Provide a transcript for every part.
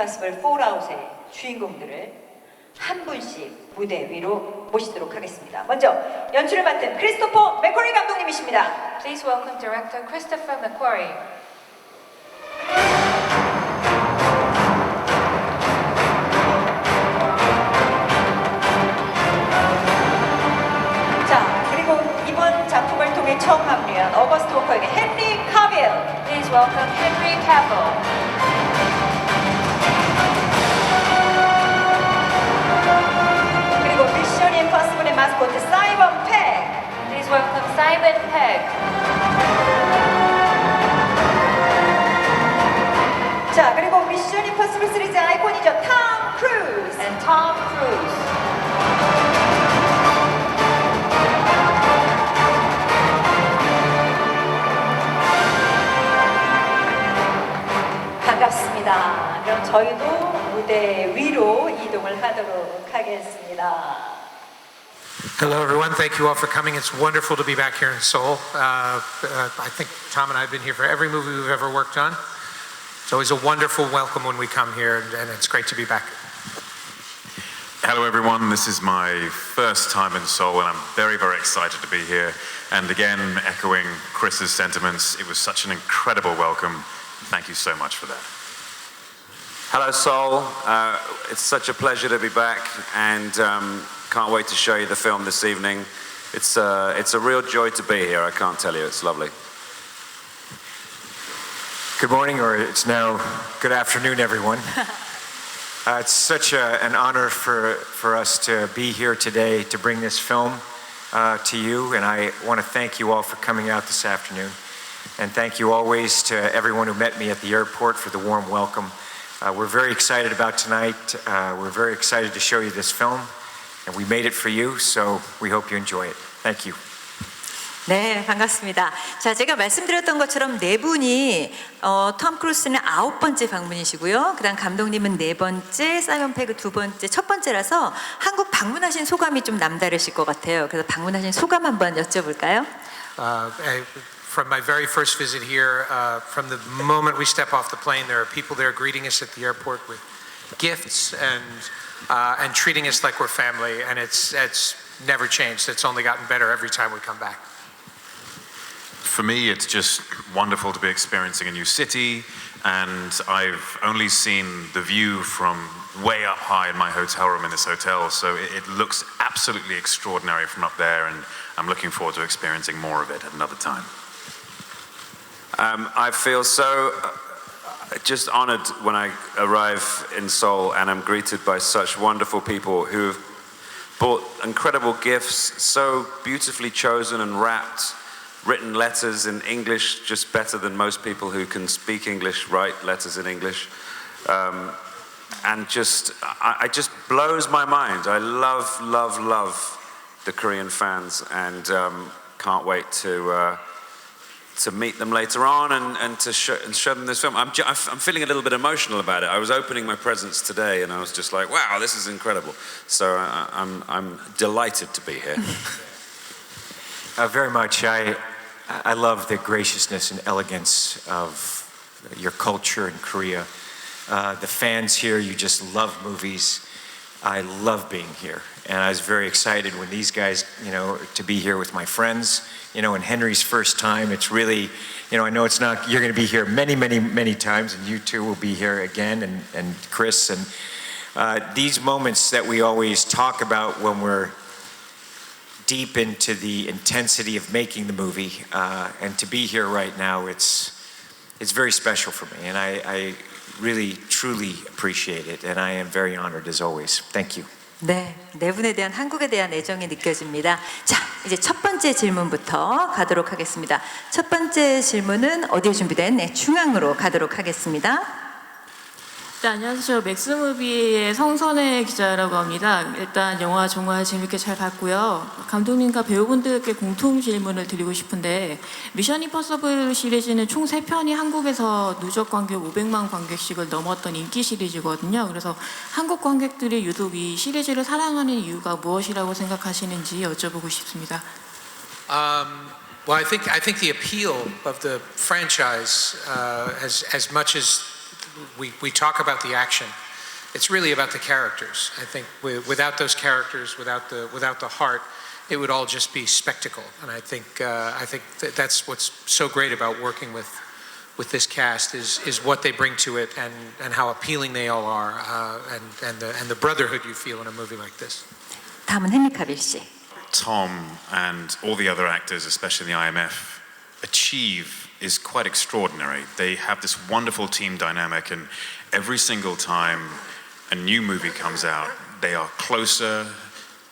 임파서블 폴아웃의 주인공들을 한 분씩 무대 위로 모시도록 하겠습니다. 먼저 연출을 맡은 크리스토퍼 맥쿼리 감독님이십니다. Please welcome director Christopher Mcquarrie. 자, 그리고 이번 작품을 통해 처음 합류한 어거스트 워커에게 헨리 카빌. Please welcome Henry Cavill. 그리고 미션 임파서블의 마스코트 사이먼 팩. Please welcome Simon Pegg. 자, 그리고 미션 임파서블 시리즈 아이콘이죠. 톰 크루즈. And Tom Cruise. 반갑습니다. 그럼 저희도 무대 위로 이동을 하도록 하겠습니다. Hello, everyone. Thank you all for coming. It's wonderful to be back here in Seoul. I think Tom and I have been here for every movie we've ever worked on. It's always a wonderful welcome when we come here, and it's great to be back. Hello everyone, this is my first time in Seoul and I'm very, very excited to be here. And again, echoing Chris's sentiments, it was such an incredible welcome. Thank you so much for that. Hello Seoul, it's such a pleasure to be back and can't wait to show you the film this evening. It's a real joy to be here, I can't tell you, it's lovely. Good morning, or it's now good afternoon, everyone. It's such an honor for us to be here today to bring this film to you, and I want to thank you all for coming out this afternoon. And thank you always to everyone who met me at the airport for the warm welcome. We're very excited about tonight. We're very excited to show you this film, and we made it for you, so we hope you enjoy it. Thank you. 네, 반갑습니다. 자, 제가 말씀드렸던 것처럼 네 분이 톰 크루스는 9번째 방문이시고요. 그다음 감독님은 4번째, 사이먼 페그 2번째, 첫 번째라서 한국 방문하신 소감이 좀 남다르실 것 같아요. 그래서 방문하신 소감 한번 여쭤볼까요? From my very first visit here, from the moment we step off the plane, there are people there greeting us at the airport with gifts and treating us like we're family, and it's never changed. It's only gotten better every time we come back. For me, it's just wonderful to be experiencing a new city, and I've only seen the view from way up high in my hotel room in this hotel, so it looks absolutely extraordinary from up there, and I'm looking forward to experiencing more of it at another time. I feel so just honored when I arrive in Seoul and I'm greeted by such wonderful people who have brought incredible gifts, so beautifully chosen and wrapped, written letters in English, just better than most people who can speak English write letters in English. And it just blows my mind. I love, love, love the Korean fans, and can't wait to meet them later on and to show them this film. I'm feeling a little bit emotional about it. I was opening my presents today and I was just like, wow, this is incredible. So I'm delighted to be here. Very much. I love the graciousness and elegance of your culture in Korea. The fans here, you just love movies. I love being here. And I was very excited when these guys, to be here with my friends, and Henry's first time. It's really, I know it's not, you're going to be here many, many, many times, and you two will be here again, and Chris. And these moments that we always talk about when we're deep into the intensity of making the movie, and to be here right now, it's very special for me, and I really, truly appreciate it, and I am very honored as always. Thank you. 네, 네 분에 대한 한국에 대한 애정이 느껴집니다. 자, 이제 첫 번째 질문부터 가도록 하겠습니다. 첫 번째 질문은 어디에 준비된? 네, 중앙으로 가도록 하겠습니다. 네, 안녕하세요. 맥스무비의 성선혜 기자라고 합니다. 일단 영화 정말 재밌게 잘 봤고요. 감독님과 배우분들께 공통 질문을 드리고 싶은데, 미션 임파서블 시리즈는 총 3편이 한국에서 누적 관객 500만 관객씩을 넘었던 인기 시리즈거든요. 그래서 한국 관객들이 유독 이 시리즈를 사랑하는 이유가 무엇이라고 생각하시는지 여쭤보고 싶습니다. Well, I think the appeal of the franchise, as much as we talk about the action. It's really about the characters. I think without those characters, without the heart, it would all just be spectacle. And I think that's what's so great about working with this cast is what they bring to it and how appealing they all are and the brotherhood you feel in a movie like this. 다음은 헨리 씨. Tom and all the other actors, especially in the IMF, achieve is quite extraordinary. They have this wonderful team dynamic, and every single time a new movie comes out, they are closer.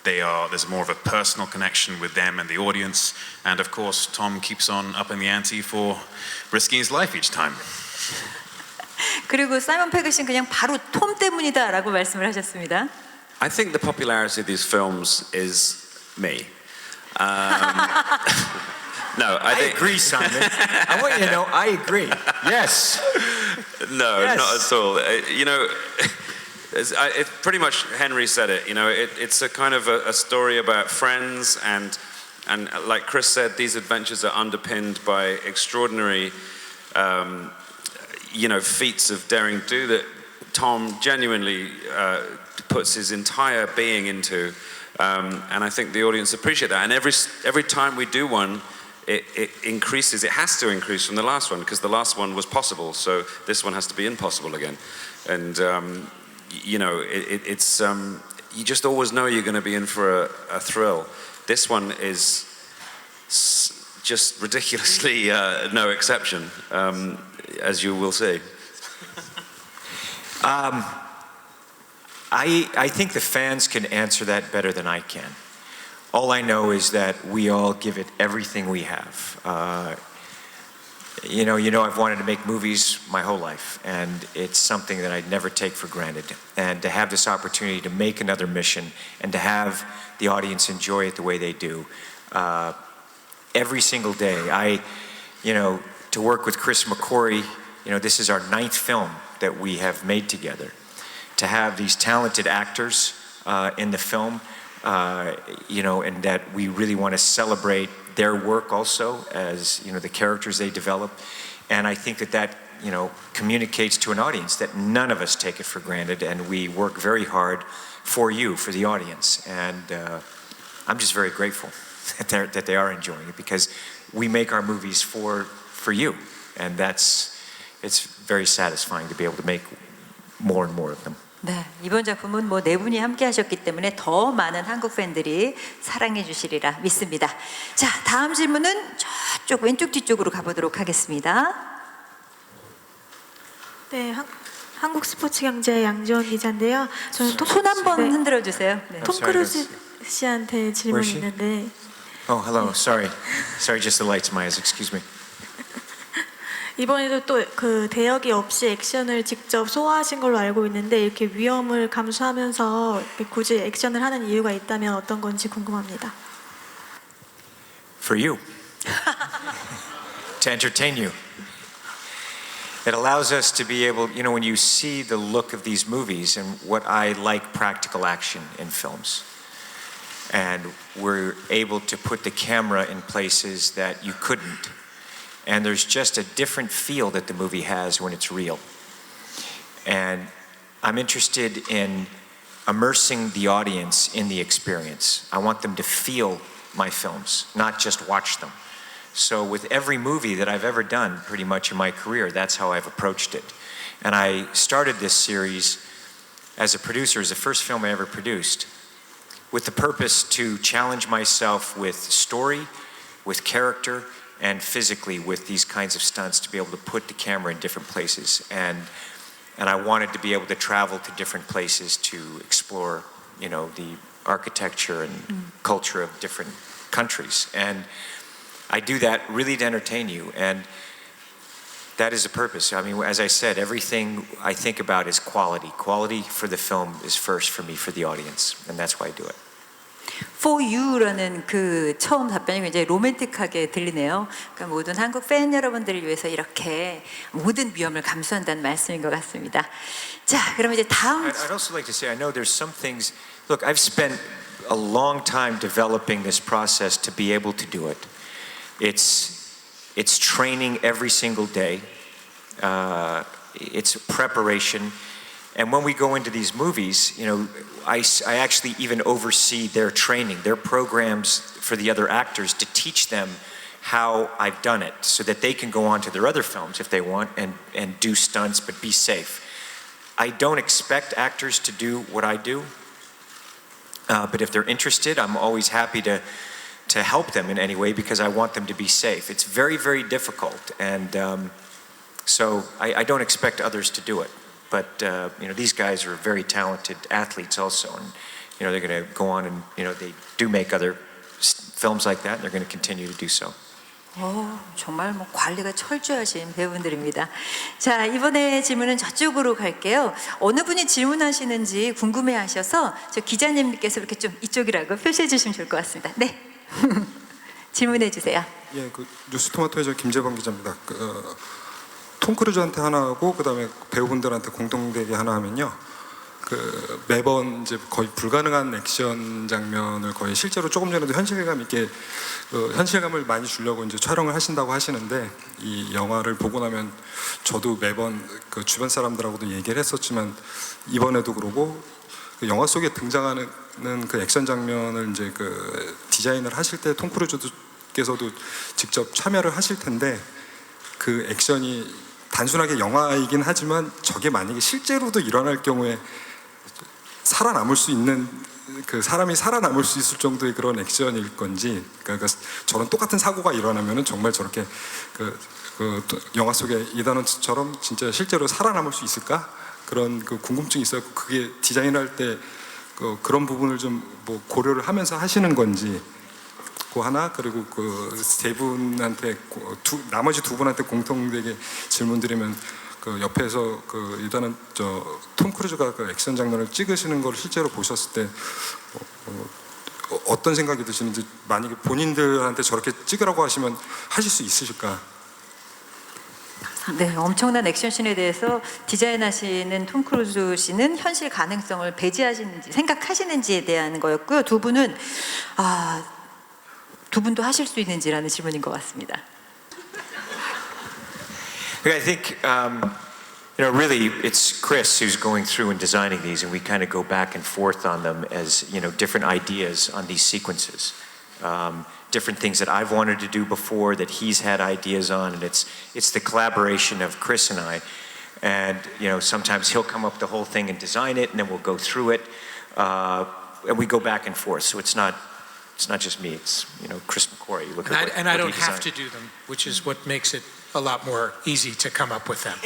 There's more of a personal connection with them and the audience, and of course, Tom keeps on upping the ante for risking his life each time. 그리고 사이먼 페그 씨는 그냥 바로 톰 때문이다라고 말씀을 하셨습니다. I think the popularity of these films is me. No, I think. agree, Simon. I want you to know, I agree. Yes. No, Yes. not at all. You know, it pretty much Henry said it. You know, it's a kind of a story about friends, and like Chris said, these adventures are underpinned by extraordinary, you know, feats of daring do that Tom genuinely puts his entire being into, and I think the audience appreciate that. And every time we do one, it increases. It has to increase from the last one because the last one was possible. So this one has to be impossible again. And you know, it's you just always know you're going to be in for a thrill. This one is just ridiculously no exception, as you will see. I think the fans can answer that better than I can. All I know is that we all give it everything we have. You know, I've wanted to make movies my whole life, and it's something that I'd never take for granted. And to have this opportunity to make another mission and to have the audience enjoy it the way they do, every single day. To work with Chris McQuarrie, this is our 9th film that we have made together. To have these talented actors in the film, and that we really want to celebrate their work also as, the characters they develop. And I think that communicates to an audience that none of us take it for granted, and we work very hard for you, for the audience. And I'm just very grateful that they are enjoying it, because we make our movies for you. And it's very satisfying to be able to make more and more of them. 네, 이번 작품은 네 분이 함께 하셨기 때문에 더 많은 한국 팬들이 사랑해 주시리라 믿습니다. 자, 다음 질문은 저쪽 왼쪽 뒤쪽으로 가보도록 하겠습니다. 네, 한국 스포츠 경제 양지원 기자인데요. 저는 손 한번 흔들어 주세요. 네. 톰 크루즈 씨한테 질문이 있는데. Oh, hello. Sorry, just the lights in my eyes. Excuse me. 이번에도 또 그 대역이 없이 액션을 직접 소화하신 걸로 알고 있는데, 이렇게 위험을 감수하면서 이렇게 굳이 액션을 하는 이유가 있다면 어떤 건지 궁금합니다. For you. To entertain you. It allows us to be able, when you see the look of these movies, and what I like practical action in films. And we're able to put the camera in places that you couldn't. And there's just a different feel that the movie has when it's real. And I'm interested in immersing the audience in the experience. I want them to feel my films, not just watch them. So with every movie that I've ever done, pretty much in my career, that's how I've approached it. And I started this series as a producer, as the first film I ever produced, with the purpose to challenge myself with story, with character, and physically with these kinds of stunts, to be able to put the camera in different places. And I wanted to be able to travel to different places to explore, the architecture and culture of different countries. And I do that really to entertain you, and that is the purpose. I mean, as I said, everything I think about is quality. Quality for the film is first for me, for the audience, and that's why I do it. For you라는 그 처음 답변이 굉장히 로맨틱하게 들리네요. 그러니까 모든 한국 팬 여러분들을 위해서 이렇게 모든 위험을 감수한다는 말씀인 것 같습니다. 자, 그럼 이제 다음. I'd also like to say, I know there's some things. Look, I've spent a long time developing this process to be able to do it. It's training every single day. it's preparation. And when we go into these movies, you know, I actually even oversee their training, their programs for the other actors to teach them how I've done it so that they can go on to their other films if they want and do stunts but be safe. I don't expect actors to do what I do, but if they're interested, I'm always happy to help them in any way because I want them to be safe. It's very, very difficult, and so I don't expect others to do it. But you know, these guys are very talented athletes also, and you know, they're going to go on and you know, they do make other films like that, and they're going to continue to do so. 정말 뭐 관리가 철저하신 배우분들입니다. 자, 이번에 질문은 저쪽으로 갈게요. 어느 분이 질문하시는지 궁금해하셔서 저 기자님께서 이렇게 좀 이쪽이라고 표시해 주시면 좋을 것 같습니다. 네, 질문해 주세요. 예, 그 뉴스토마토의 저 김재범 기자입니다. 톰 크루즈한테 하나 하고 그다음에 배우분들한테 공통되게 하나 하면요. 그 매번 이제 거의 불가능한 액션 장면을 거의 실제로 조금 전에도 현실감 있게 현실감을 많이 주려고 이제 촬영을 하신다고 하시는데 이 영화를 보고 나면 저도 매번 그 주변 사람들하고도 얘기를 했었지만 이번에도 그러고 그 영화 속에 등장하는 그 액션 장면을 이제 그 디자인을 하실 때 톰 크루즈께서도 직접 참여를 하실 텐데 그 액션이 단순하게 영화이긴 하지만 저게 만약에 실제로도 일어날 경우에 살아남을 수 있는 그 사람이 살아남을 수 있을 정도의 그런 액션일 건지 그러니까 저런 똑같은 사고가 일어나면은 정말 저렇게 그 영화 속의 이단원처럼 진짜 실제로 살아남을 수 있을까 그런 그 궁금증이 있어요. 그게 디자인할 때 그런 부분을 좀 뭐 고려를 하면서 하시는 건지 그 하나 그리고 그 세 분한테 나머지 두 분한테 공통되게 질문드리면 그 옆에서 그 일단은 저 톰 크루즈가 그 액션 장면을 찍으시는 걸 실제로 보셨을 때 어떤 생각이 드시는지 만약에 본인들한테 저렇게 찍으라고 하시면 하실 수 있으실까? 네, 엄청난 액션씬에 대해서 디자인하시는 톰 크루즈 씨는 현실 가능성을 배제하시는지 생각하시는지에 대한 거였고요. 두 분은 두 분도 하실 수 있는지라는 질문인 것 같습니다. I think, you know, really it's Chris who's going through and designing these, and we kind of go back and forth on them as, you know, different ideas on these sequences. Different things that I've wanted to do before that he's had ideas on, and it's the collaboration of Chris and I. And, you know, sometimes he'll come up with the whole thing and design it, and then we'll go through it, and we go back and forth. So it's not just me, it's, you know, Chris Mcquarrie. Look at And I don't he have designed. to do them, which is what makes it a lot more easy to come up with them.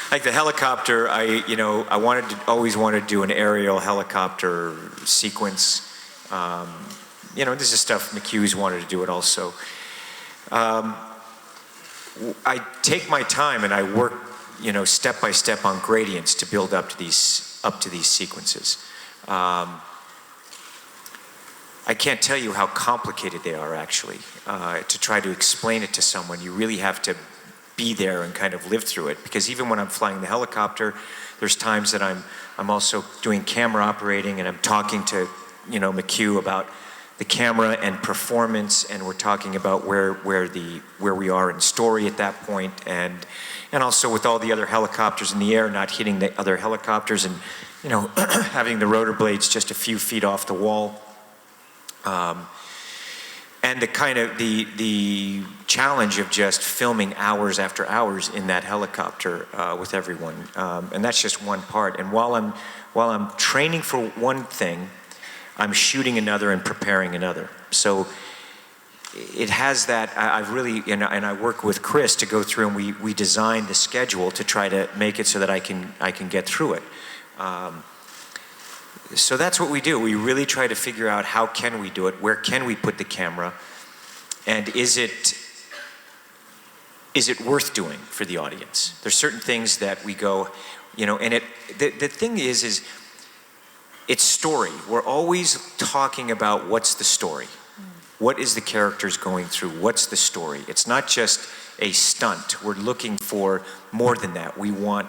Like the helicopter, I always wanted to do an aerial helicopter sequence. You know, this is stuff McHugh's wanted to do it also. I take my time and I work, you know, step by step on gradients to build up to these sequences. I can't tell you how complicated they are actually. To try to explain it to someone, you really have to be there and kind of live through it. Because even when I'm flying the helicopter, there's times that I'm also doing camera operating and I'm talking to, you know, McHugh about the camera and performance, and we're talking about where we are in story at that point, and also with all the other helicopters in the air, not hitting the other helicopters, and you know, having the rotor blades just a few feet off the wall. And the kind of the challenge of just filming hours after hours in that helicopter with everyone, and that's just one part. And while I'm training for one thing, I'm shooting another and preparing another. So it has that. I've really, and I work with Chris to go through, and we design the schedule to try to make it so that I can get through it. So that's what we do. We really try to figure out how can we do it, where can we put the camera, and is it worth doing for the audience? There's certain things that we go, you know, and the thing is it's story. We're always talking about what's the story. What is the characters going through? What's the story? It's not just a stunt. We're looking for more than that. We want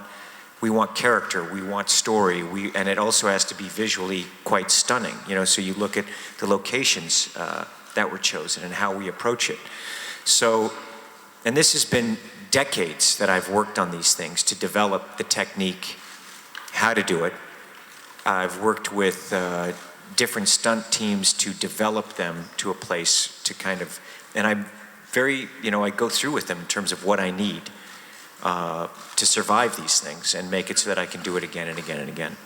character, we want story, and it also has to be visually quite stunning. You know, so you look at the locations that were chosen and how we approach it. So, and this has been decades that I've worked on these things to develop the technique, how to do it. I've worked with different stunt teams to develop them to a place to kind of, and I'm very, I go through with them in terms of what I need to survive these things and make it so that I can do it again and again and again.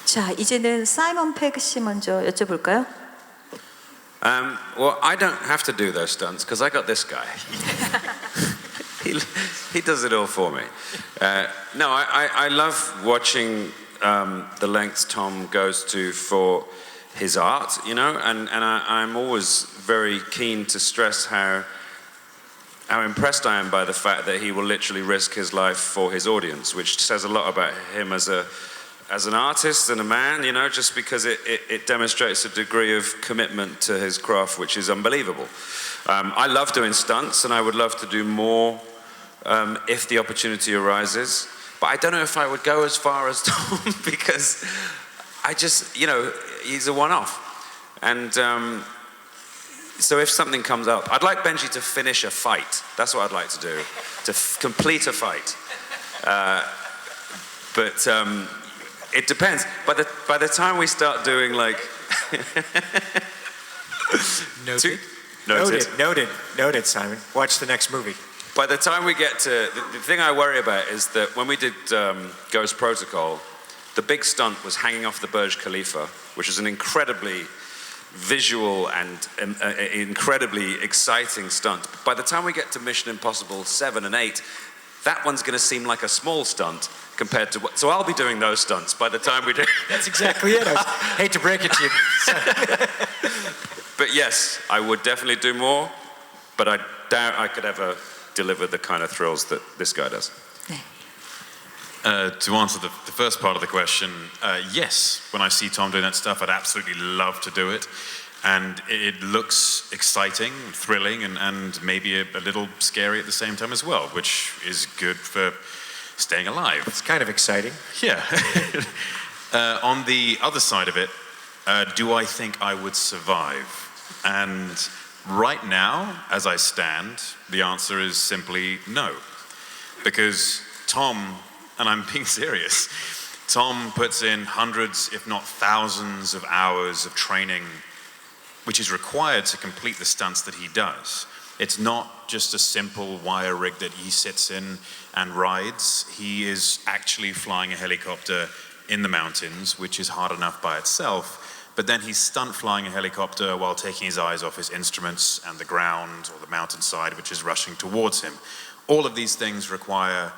자, 이제는 사이먼 페그 씨 먼저 여쭤볼까요? Well, I don't have to do those stunts because I got this guy. he does it all for me. No, I love watching the lengths Tom goes to for his art, and I'm always very keen to stress how impressed I am by the fact that he will literally risk his life for his audience, which says a lot about him as an artist and a man, just because it demonstrates a degree of commitment to his craft, which is unbelievable. I love doing stunts, and I would love to do more if the opportunity arises. But I don't know if I would go as far as Tom because I just, he's a one-off. And so if something comes up, I'd like Benji to finish a fight. That's what I'd like to do, to complete a fight. But it depends. By the time we start doing like... Noted, Simon. Watch the next movie. By the time we get to... The thing I worry about is that when we did Ghost Protocol, the big stunt was hanging off the Burj Khalifa, which is an incredibly visual and incredibly exciting stunt. By the time we get to Mission Impossible 7 and 8, that one's going to seem like a small stunt compared to what... So I'll be doing those stunts by the time we do... That's exactly it. I hate to break it to you. But yes, I would definitely do more, but I doubt I could ever deliver the kind of thrills that this guy does. To answer the first part of the question, yes, when I see Tom doing that stuff, I'd absolutely love to do it. And it looks exciting, thrilling, and maybe a little scary at the same time as well, which is good for staying alive. It's kind of exciting. Yeah. On the other side of it, do I think I would survive? And right now, as I stand, the answer is simply no. Because Tom, and I'm being serious, Tom puts in hundreds, if not thousands of hours of training which is required to complete the stunts that he does. It's not just a simple wire rig that he sits in and rides. He is actually flying a helicopter in the mountains, which is hard enough by itself. But then he's stunt flying a helicopter while taking his eyes off his instruments and the ground or the mountainside, which is rushing towards him. All of these things require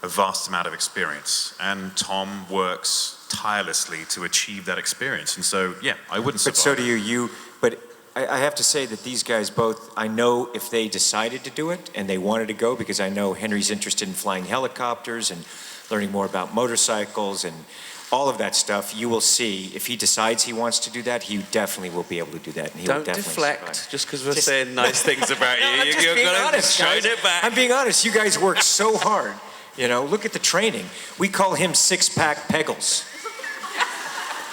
a vast amount of experience, and Tom works tirelessly to achieve that experience. And so, yeah, I wouldn't survive. But so do you. But I have to say that these guys both, I know if they decided to do it and they wanted to go, because I know Henry's interested in flying helicopters and learning more about motorcycles and all of that stuff, you will see if he decides he wants to do that, he definitely will be able to do that. And he will definitely deflect survive. just because we're saying nice things about you. I'm just You're being going to honest, shine guys. it back. I'm being honest. You guys work so hard. Look at the training. We call him six-pack Peggles.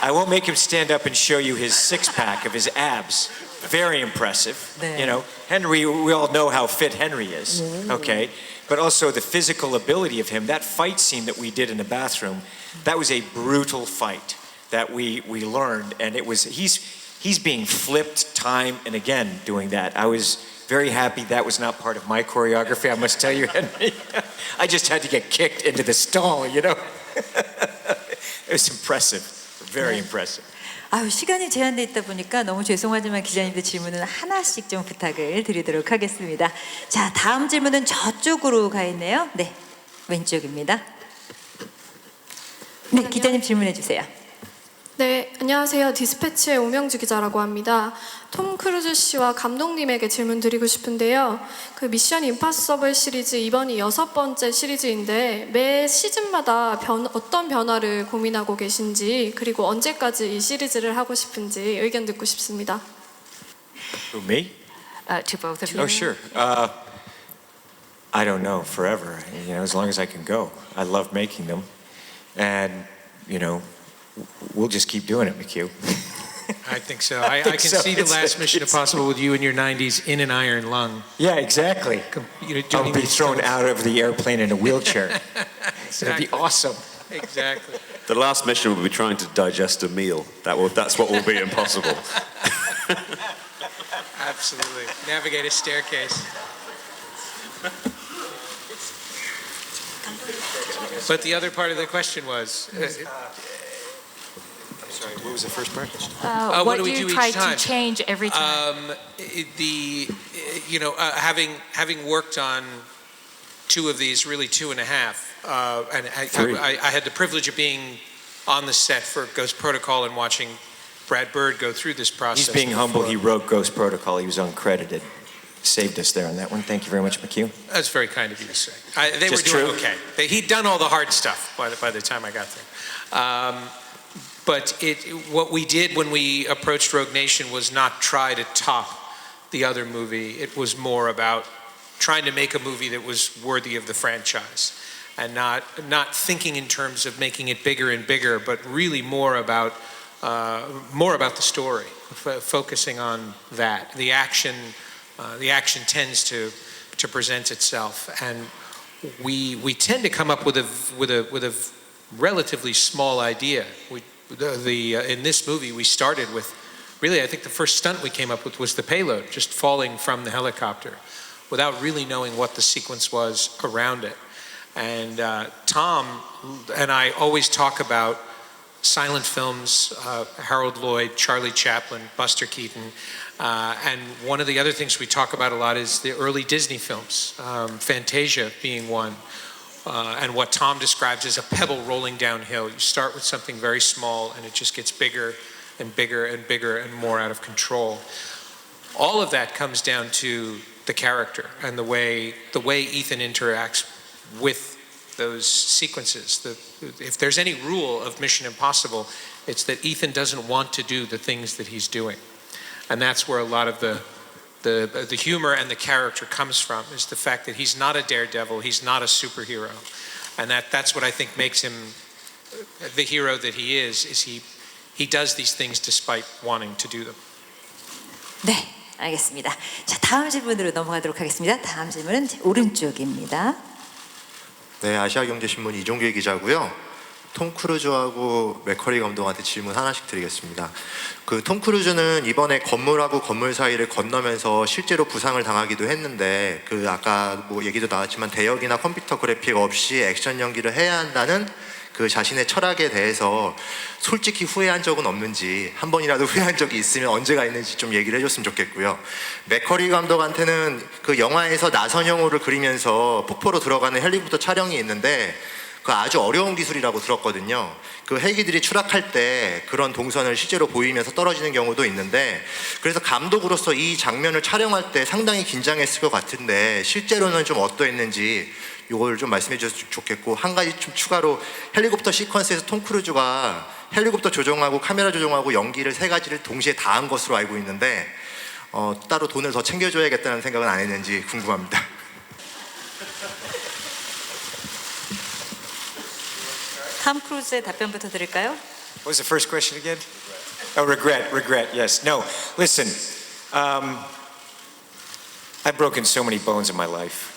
I won't make him stand up and show you his six-pack of his abs. Very impressive. Henry, we all know how fit Henry is, okay? But also the physical ability of him. That fight scene that we did in the bathroom, that was a brutal fight that we learned, and it was he's being flipped time and again doing that. I was very happy that was not part of my choreography, I must tell you, Henry. I just had to get kicked into the stall, It was impressive, very impressive. 시간이 제한돼 있다 보니까 너무 죄송하지만 기자님들 질문은 하나씩 좀 부탁을 드리도록 하겠습니다. 자, 다음 질문은 저쪽으로 가 있네요. 네, 왼쪽입니다. 네, 기자님 질문해 주세요. 네, 안녕하세요. 디스패치의 오명주 기자라고 합니다. 톰 크루즈 씨와 감독님에게 질문 드리고 싶은데요. 그 미션 임파서블 시리즈 이번이 6번째 시리즈인데 매 시즌마다 어떤 변화를 고민하고 계신지, 그리고 언제까지 이 시리즈를 하고 싶은지 의견 듣고 싶습니다. Who, me? To both of you. Oh, sure. I don't know, forever. As long as I can go. I love making them. And, we'll just keep doing it, McHugh. I think so. I think can so. see the It's- last Mission it's- Impossible with you in your 90s in an iron lung. Yeah, exactly. I'll be thrown out of the airplane in a wheelchair. It'll be awesome. Exactly. The last mission will be trying to digest a meal. That's what will be impossible. Absolutely. Navigate a staircase. But the other part of the question was, I'm sorry, what was the first part? what what do do we do you each try time? to change every time? Having worked on two of these, really two and a half, and Three. I had the privilege of being on the set for Ghost Protocol and watching Brad Bird go through this process. He's being humble. before. He wrote Ghost Protocol. He was uncredited. Saved us there on that one. Thank you very much, McHugh. That's very kind of you to say. They Just were doing true. okay. He'd done all the hard stuff by the time I got there. But what we did when we approached Rogue Nation was not try to top the other movie. It was more about trying to make a movie that was worthy of the franchise, and not thinking in terms of making it bigger and bigger, but really more about the story, focusing on that. The action tends to present itself, and we tend to come up with a relatively small idea. In this movie, we started with, really, I think the first stunt we came up with was the payload, just falling from the helicopter, without really knowing what the sequence was around it. And Tom and I always talk about silent films, Harold Lloyd, Charlie Chaplin, Buster Keaton, and one of the other things we talk about a lot is the early Disney films, Fantasia being one, and what Tom describes as a pebble rolling downhill. You start with something very small and it just gets bigger and bigger and bigger and more out of control. All of that comes down to the character and the way Ethan interacts with those sequences. If there's any rule of Mission Impossible, it's that Ethan doesn't want to do the things that he's doing. And that's where a lot of the humor and the character comes from, is the fact that he's not a daredevil, he's not a superhero. And that's what I think makes him the hero that he is he does these things despite wanting to do them. 네, 알겠습니다. 자, 다음 질문으로 넘어가도록 하겠습니다. 다음 질문은 제 오른쪽입니다. 네, 아시아경제신문 이종규 기자고요. 톰 크루즈하고 맥커리 감독한테 질문 하나씩 드리겠습니다. 톰 크루즈는 이번에 건물하고 건물 사이를 건너면서 실제로 부상을 당하기도 했는데, 아까 얘기도 나왔지만 대역이나 컴퓨터 그래픽 없이 액션 연기를 해야 한다는 자신의 철학에 대해서 솔직히 후회한 적은 없는지, 한 번이라도 후회한 적이 있으면 언제가 있는지 좀 얘기를 해줬으면 좋겠고요. 맥커리 감독한테는 영화에서 나선형호를 그리면서 폭포로 들어가는 헬리콥터 촬영이 있는데 아주 어려운 기술이라고 들었거든요. 헬기들이 추락할 때 그런 동선을 실제로 보이면서 떨어지는 경우도 있는데, 그래서 감독으로서 이 장면을 촬영할 때 상당히 긴장했을 것 같은데 실제로는 좀 어떠했는지 이걸 좀 말씀해 주셨으면 좋겠고, 한 가지 좀 추가로 헬리콥터 시퀀스에서 톰 크루즈가 헬리콥터 조종하고 카메라 조종하고 연기를 세 가지를 동시에 다 한 것으로 알고 있는데 따로 돈을 더 챙겨줘야겠다는 생각은 안 했는지 궁금합니다. 톰 크루즈의 답변부터 드릴까요? What was the first question again? Oh, regret, yes. No, listen, I've broken so many bones in my life.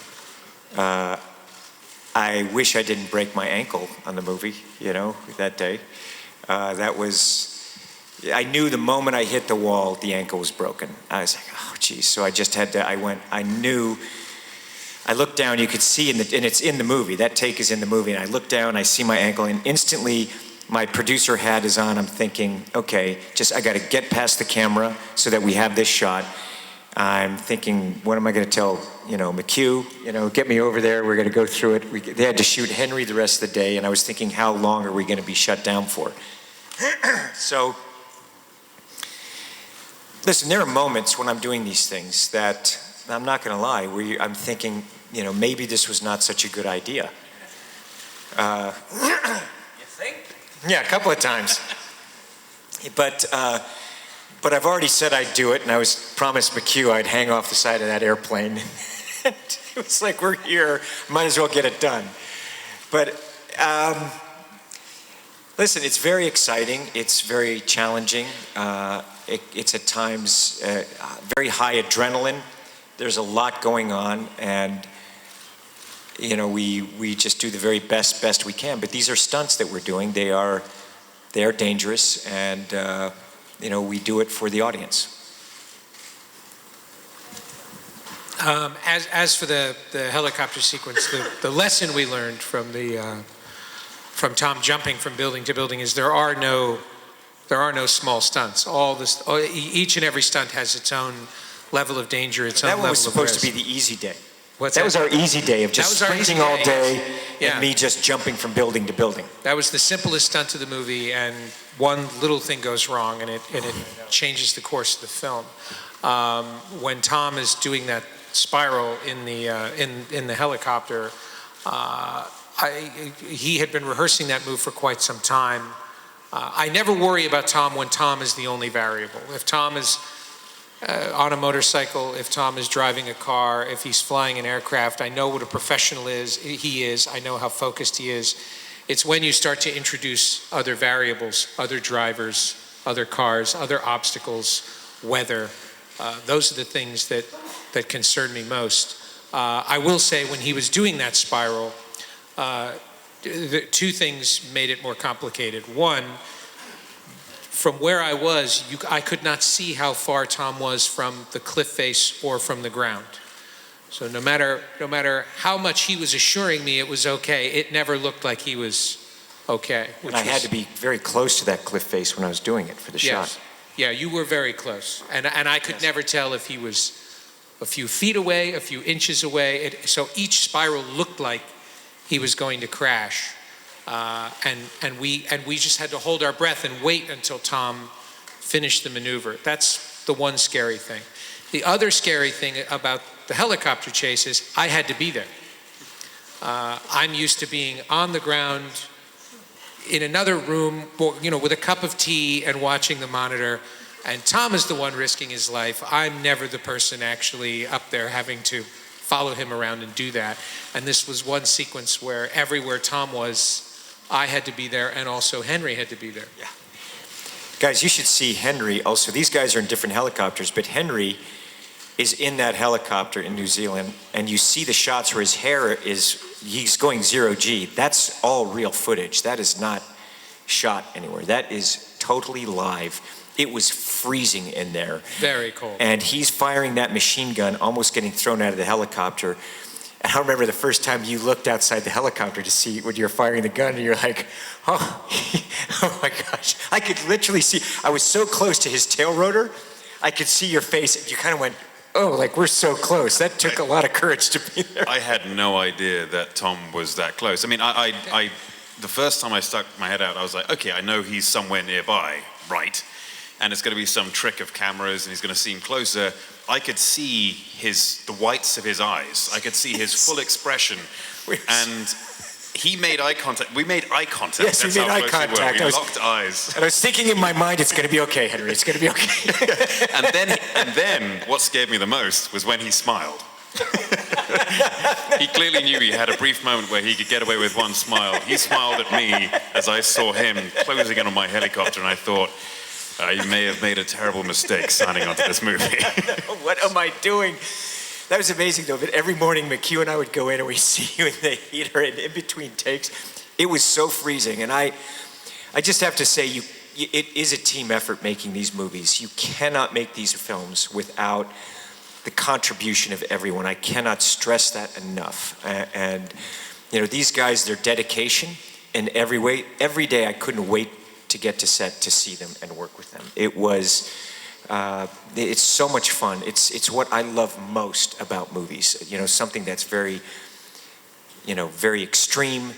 I wish I didn't break my ankle on the movie, that day. I knew the moment I hit the wall, the ankle was broken. I was like, oh, geez. So I just had to, I looked down, you could see, and it's in the movie, that take is in the movie, and I look down, I see my ankle, and instantly my producer hat is on. I'm thinking, okay, I got to get past the camera so that we have this shot. I'm thinking, what am I going to tell, McHugh, get me over there, we're going to go through it. They had to shoot Henry the rest of the day, and I was thinking, how long are we going to be shut down for? So, listen, there are moments when I'm doing these things that, I'm not going to lie, where I'm thinking, maybe this was not such a good idea. You think? Yeah, a couple of times. But I've already said I'd do it, and I was promised McHugh I'd hang off the side of that airplane. It was like, we're here, might as well get it done. But Listen, it's very exciting. It's very challenging. It's at times very high adrenaline. There's a lot going on, and you know, we just do the very best we can. But these are stunts that we're doing. They are dangerous, and you know, we do it for the audience. As for the helicopter sequence, the lesson we learned from Tom jumping from building to building is there are no small stunts. Each and every stunt has its own level of danger, its own level of risk. That was supposed to be the easy day. What's that was our easy day of just sprinting all day Yeah. and me just jumping from building to building. That was the simplest stunt of the movie, and one little thing goes wrong, and it changes the course of the film. When Tom is doing that spiral in the helicopter, he had been rehearsing that move for quite some time. I never worry about Tom when Tom is the only variable. If Tom is on a motorcycle, if Tom is driving a car, if he's flying an aircraft, I know what a professional he is. I know how focused he is. It's when you start to introduce other variables, other drivers, other cars, other obstacles, weather. Those are the things that concern me most. I will say when he was doing that spiral, two things made it more complicated. One, from where I was, I could not see how far Tom was from the cliff face or from the ground. So no matter how much he was assuring me it was okay, it never looked like he was okay. And I had to be very close to that cliff face when I was doing it for the shot. Yeah, you were very close. And I could never tell if he was a few feet away, a few inches away. So each spiral looked like he was going to crash. And we just had to hold our breath and wait until Tom finished the maneuver. That's the one scary thing. The other scary thing about the helicopter chase is I had to be there. I'm used to being on the ground in another room, you know, with a cup of tea and watching the monitor. And Tom is the one risking his life. I'm never the person actually up there having to follow him around and do that. And this was one sequence where everywhere Tom was, I had to be there, and also Henry had to be there. Yeah. Guys, you should see Henry also. These guys are in different helicopters, but Henry is in that helicopter in New Zealand, and you see the shots where his hair he's going 0G. That's all real footage. That is not shot anywhere. That is totally live. It was freezing in there. Very cold. And he's firing that machine gun, almost getting thrown out of the helicopter. And I remember the first time you looked outside the helicopter to see when you're firing the gun, and you're like, oh my gosh. I could literally see, I was so close to his tail rotor, I could see your face, and you kind of went, oh, like we're so close. That took a lot of courage to be there. I had no idea that Tom was that close. I mean, I the first time I stuck my head out, I was like, okay, I know he's somewhere nearby, right? And it's going to be some trick of cameras, and he's going to seem closer. I could see the whites of his eyes. I could see his full expression. And he made eye contact. We made eye contact. Yes, we made eye contact. We locked eyes. And I was thinking in my mind, it's going to be okay, Henry. It's going to be okay. and then what scared me the most was when he smiled. He clearly knew he had a brief moment where he could get away with one smile. He smiled at me as I saw him closing in on my helicopter, and I thought, you may have made a terrible mistake signing onto this movie. What am I doing? That was amazing, though. But every morning, McHugh and I would go in, and we'd see you in the heater, and in between takes, it was so freezing. And I just have to say, it is a team effort making these movies. You cannot make these films without the contribution of everyone. I cannot stress that enough. And you know, these guys, their dedication in every way. Every day, I couldn't wait to get to set to see them and work with them. It was, it's so much fun. It's what I love most about movies. You know, something that's very, you know, very extreme.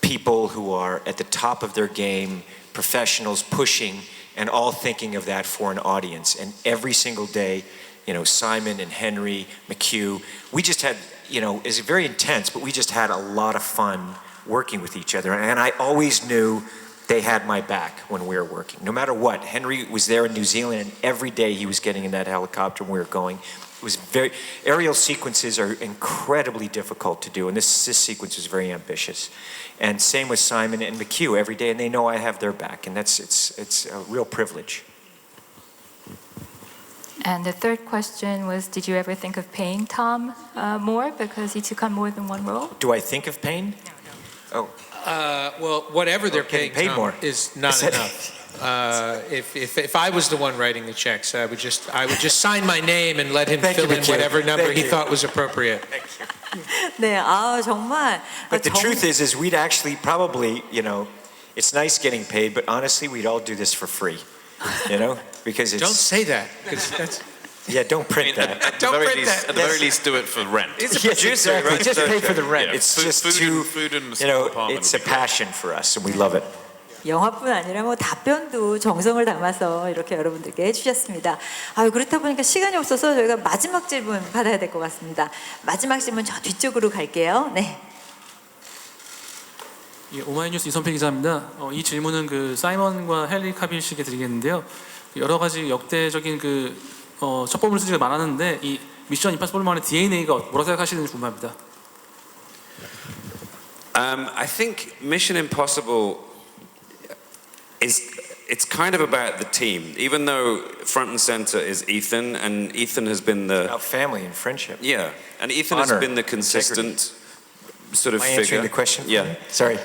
People who are at the top of their game, professionals pushing, and all thinking of that for an audience. And every single day, you know, Simon and Henry, McHugh, we just had, you know, it's very intense, but we just had a lot of fun working with each other. And I always knew they had my back when we were working. No matter what, Henry was there in New Zealand, and every day he was getting in that helicopter when we were going. It was aerial sequences are incredibly difficult to do, and this sequence was very ambitious. And same with Simon and McHugh every day, and they know I have their back, and it's a real privilege. And the third question was, did you ever think of paying Tom more because he took on more than one role? Do I think of paying? Oh. Well, whatever they're paying paid Tom more. is not enough. If I was the one writing the checks, I would just sign my name and let him Thank fill you, in McHugh. whatever number Thank he you. thought was appropriate. 네, 정말. But the truth is we'd actually probably, it's nice getting paid, but honestly, we'd all do this for free, because it's. Don't say that, 'cause that's. Yeah, don't print that. At the very least, do it for rent. It's a producer, exactly. right? Just pay for the rent. Yeah, It's food- just food too, and- food and a small apartment it's a would be great. passion for us, and we love it. 영화뿐 아니라 뭐 답변도 정성을 담아서 이렇게 여러분들께 해주셨습니다. 그렇다 보니까 시간이 없어서 저희가 마지막 질문 받아야 될 것 같습니다. 마지막 질문 저 뒤쪽으로 갈게요. 네. 예, 오마이뉴스 이선필 기자입니다. 이 질문은 그 사이먼과 헨리 카빌 씨에게 드리겠는데요. 여러 가지 역대적인 첩보물 수지가 많았는데 이 미션 임파서블만의 DNA가 뭐라고 생각하시는지 궁금합니다. I think Mission Impossible it's kind of about the team, even though front and center is Ethan, and Ethan has been About family and friendship. yeah, and Ethan Honor, has been the consistent sort of Am I figure. answering the question? Yeah. Sorry.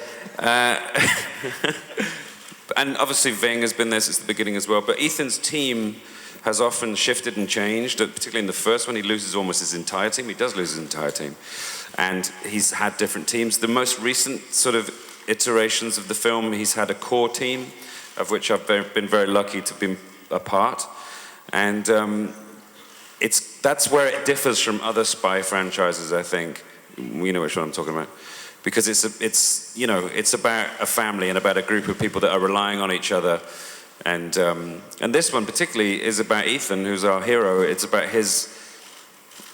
And obviously Ving has been there since the beginning as well, but Ethan's team has often shifted and changed, particularly in the first one. He loses almost his entire team. He does lose his entire team. And he's had different teams. The most recent sort of iterations of the film, he's had a core team, of which I've been very lucky to be a part. And that's where it differs from other spy franchises, I think. You know which one I'm talking about. Because it's about a family and about a group of people that are relying on each other. And this one particularly is about Ethan, who's our hero. It's about his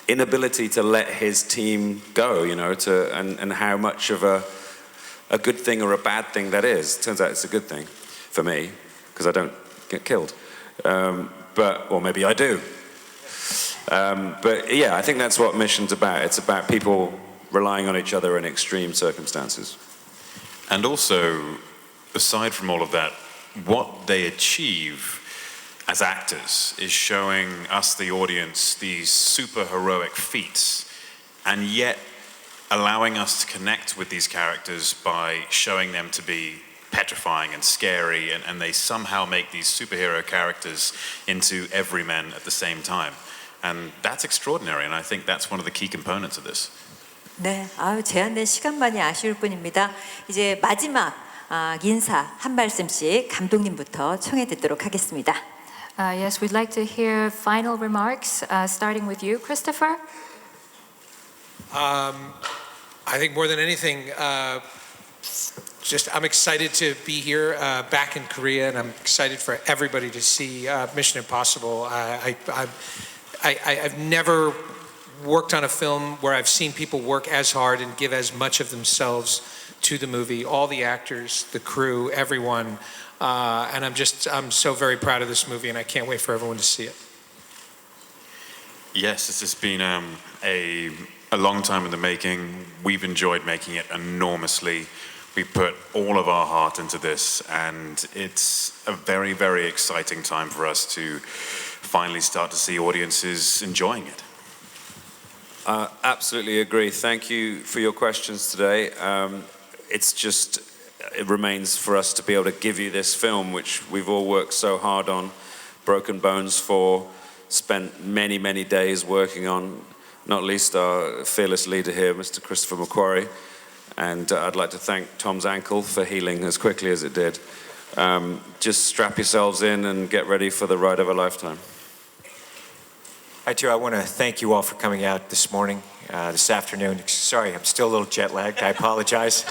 inability to let his team go, and how much of a good thing or a bad thing that is. Turns out it's a good thing for me, because I don't get killed. Or maybe I do. But yeah, I think that's what Mission's about. It's about people relying on each other in extreme circumstances. And also, aside from all of that, what they achieve as actors is showing us, the audience, these super heroic feats, and yet allowing us to connect with these characters by showing them to be petrifying and scary, and they somehow make these superhero characters into everymen at the same time. And that's extraordinary, and I think that's one of the key components of this. 네, 제한된 시간만이 아쉬울 뿐입니다. 이제 마지막 인사 한 말씀씩 감독님부터 청해 듣도록 하겠습니다. Yes, we'd like to hear final remarks, starting with you, Christopher. I think more than anything, I'm excited to be here back in Korea, and I'm excited for everybody to see Mission Impossible. I've never worked on a film where I've seen people work as hard and give as much of themselves to the movie. All the actors, the crew, everyone, and I'm so very proud of this movie, and I can't wait for everyone to see it. Yes, this has been a long time in the making. We've enjoyed making it enormously. We put all of our heart into this, and it's a very, very exciting time for us to finally start to see audiences enjoying it. Absolutely agree. Thank you for your questions today. It remains for us to be able to give you this film, which we've all worked so hard on, broken bones for, spent many, many days working on, not least our fearless leader here, Mr. Christopher Mcquarrie. And I'd like to thank Tom's ankle for healing as quickly as it did. Just strap yourselves in and get ready for the ride of a lifetime. I want to thank you all for coming out this morning, this afternoon. Sorry, I'm still a little jet lagged. I apologize.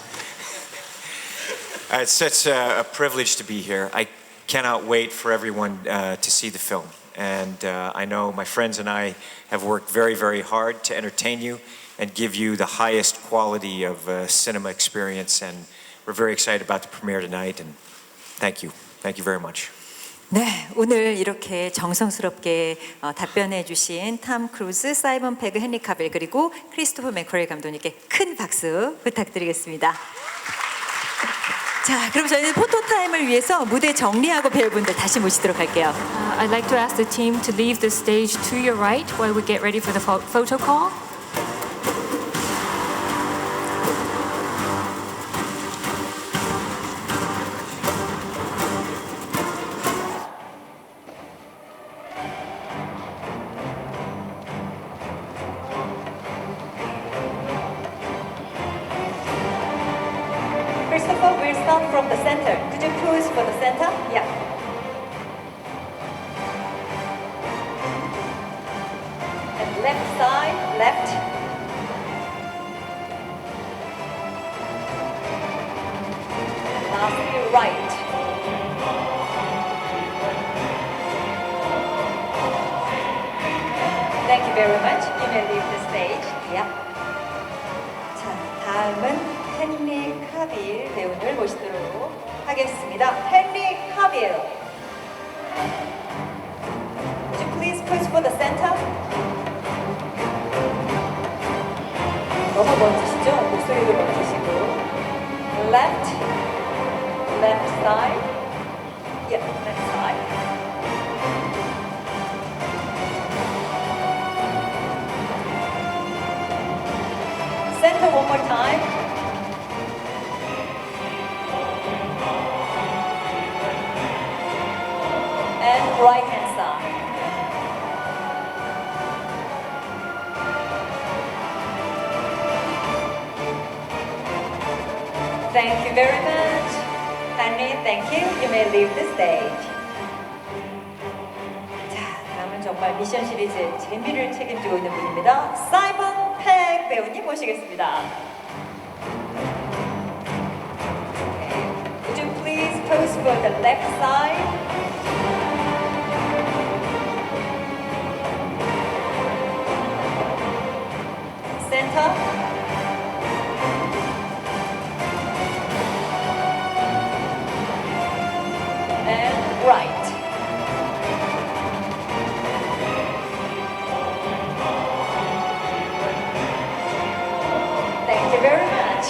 It's such a privilege to be here. I cannot wait for everyone to see the film. And I know my friends and I have worked very, very hard to entertain you and give you the highest quality of cinema experience. And we're very excited about the premiere tonight. And Thank you. Thank you very much. 네, 오늘 이렇게 정성스럽게 답변해 주신 탐 크루즈, 사이먼 페그, 헨리 카빌 그리고 크리스토퍼 맥쿼리 감독님께 큰 박수 부탁드리겠습니다. 자, 그럼 저희는 포토타임을 위해서 무대 정리하고 배우분들 다시 모시도록 할게요. I'd like to ask the team to leave the stage to your right while we get ready for the photo call. Christopher, we'll start from the center. Could you pose for the center? Yeah. And left side, left. Lastly, right. Thank you very much. You may leave the stage. Yeah. 자, 다음은 헨리 카빌 배우를 모시도록 하겠습니다. 헨리 카빌. Would you please pose for the center? 너무 멋지시죠? 목소리도 멋지시고. Left, left side. Yeah, left side. Center one more time. And right hand side. Thank you very much. Henry, thank you. You may leave the stage. 자, 다음은 정말 미션 시리즈의 재미를 책임지고 있는 분입니다. 사이먼 팩 배우님 모시겠습니다. Okay. Would you please pose for the left side? Center. And right. Thank you very much.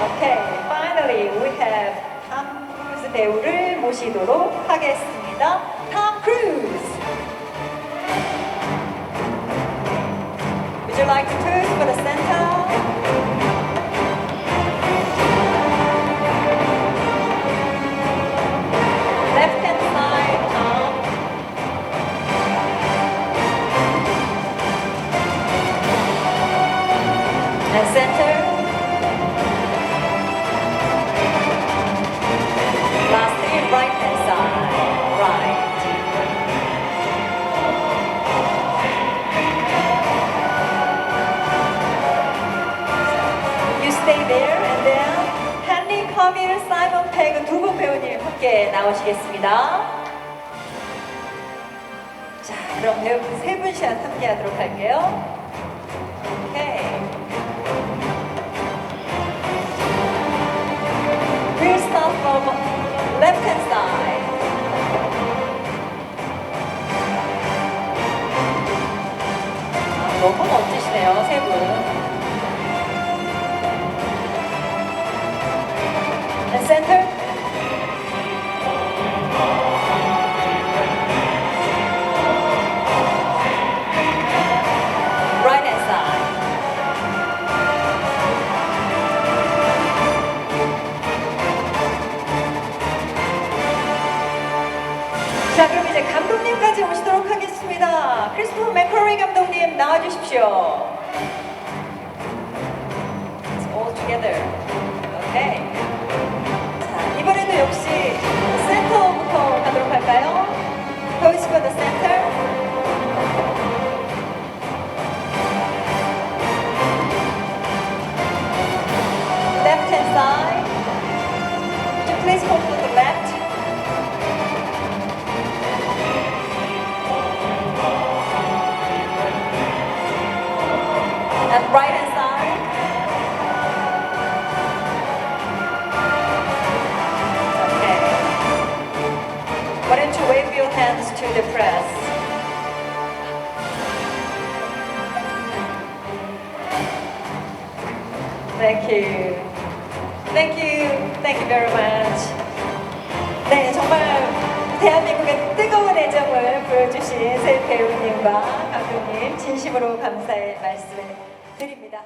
Okay, finally we have 탐 크루즈 배우를 모시도록 하겠습니다. 탐 크루즈. Would you like to pose for the center? Left hand side, Tom. And center. Lastly, right hand side, right. You stay there and then 헨리 카빌, 사이먼 페그 두 분 배우님 함께 나오시겠습니다. 자, 그럼 배우분 세 분씩 함께 하도록 할게요. 오케이. We'll start from left hand side. 아, 너무 멋지시네요, 세 분. And center. Right hand side. 자, 그럼 이제 감독님까지 오시도록 하겠습니다. 크리스토퍼 맥쿼리 감독님 나와주십시오. It's all together. Okay. 이번에도 역시 센터부터 가도록 할까요? Pose for the center. Left hand side. Would you please hold to the left? And right hand side. Okay. the press. Thank you. Thank you. Thank you very much. 네, 정말 대한민국의 뜨거운 애정을 보여주신 새 배우님과 감독님 진심으로 감사의 말씀을 드립니다.